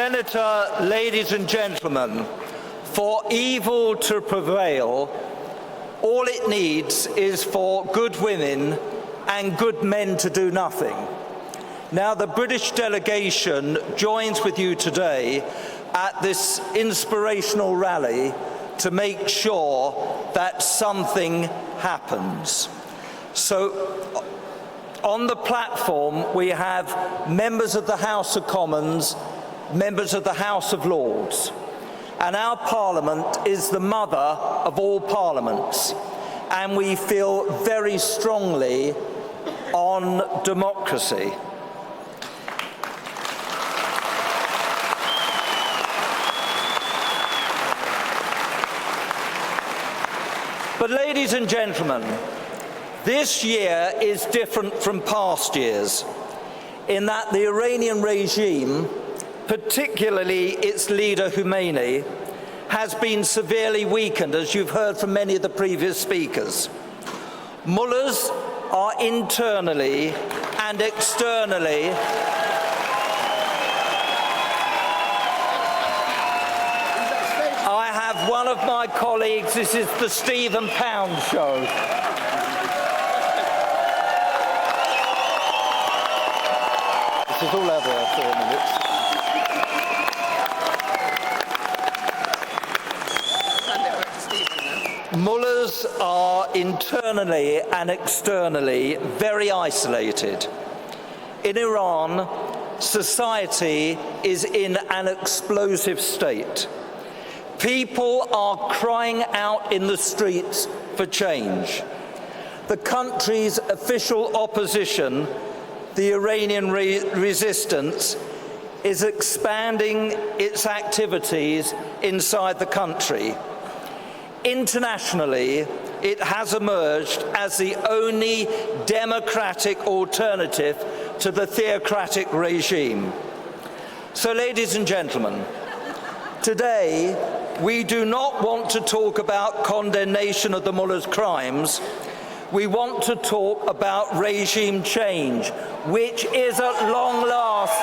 Senator, ladies and gentlemen, for evil to prevail, all it needs is for good women and good men to do nothing. Now, the British delegation joins with you today at this inspirational rally to make sure that something happens. So, on the platform, we have members of the House of Commons, members of the House of Lords. And our Parliament is the mother of all parliaments. And we feel very strongly on democracy. But ladies and gentlemen, this year is different from past years in that the Iranian regime, particularly its leader Khomeini, has been severely weakened, as you've heard from many of the previous speakers. Mullahs are internally and externally I have one of my colleagues, this is the Stephen Pound show. This is all over 4 minutes. Mullahs are internally and externally very isolated. In Iran, society is in an explosive state. People are crying out in the streets for change. The country's official opposition, the Iranian resistance, is expanding its activities inside the country. Internationally, it has emerged as the only democratic alternative to the theocratic regime. So, ladies and gentlemen, today we do not want to talk about condemnation of the mullahs' crimes. We want to talk about regime change, which is at long last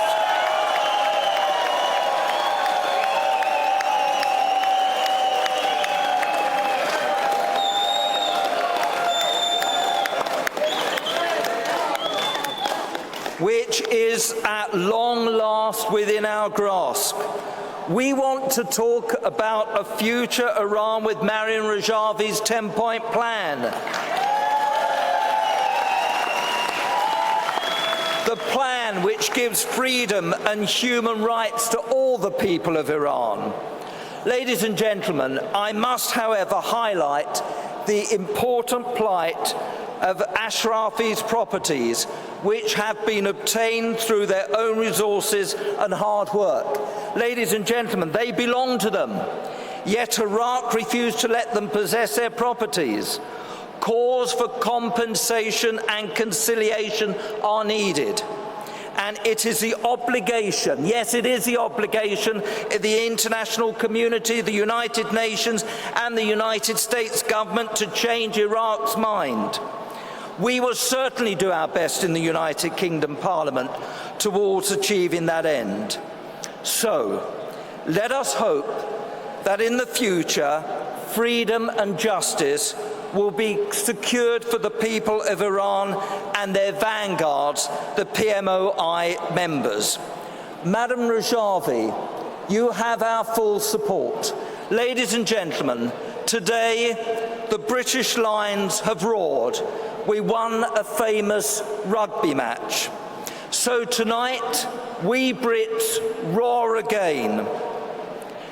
within our grasp. We want to talk about a future Iran with Maryam Rajavi's 10-point plan. The plan which gives freedom and human rights to all the people of Iran. Ladies and gentlemen, I must, however, highlight the important plight of Ashrafi's properties, which have been obtained through their own resources and hard work. Ladies and gentlemen, they belong to them, yet Iraq refused to let them possess their properties. Calls for compensation and conciliation are needed. And it is the obligation, yes, it is the obligation of the international community, the United Nations and the United States government to change Iraq's mind. We will certainly do our best in the United Kingdom Parliament towards achieving that end. So, let us hope that in the future, freedom and justice will be secured for the people of Iran and their vanguards, the PMOI members. Madam Rajavi, you have our full support. Ladies and gentlemen, today the British Lions have roared. We won a famous rugby match. So tonight, we Brits roar again.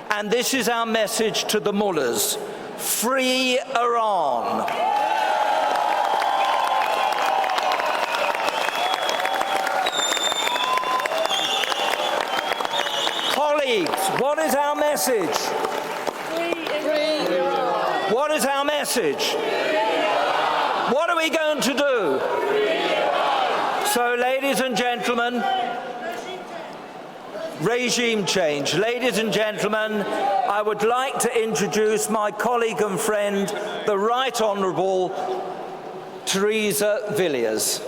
And this is our message to the mullahs. Free Iran. Colleagues, what is our message? Free Iran. What is our message? What are we going to do? So, ladies and gentlemen, regime change. Ladies and gentlemen, I would like to introduce my colleague and friend, the Right Honourable Teresa Villiers.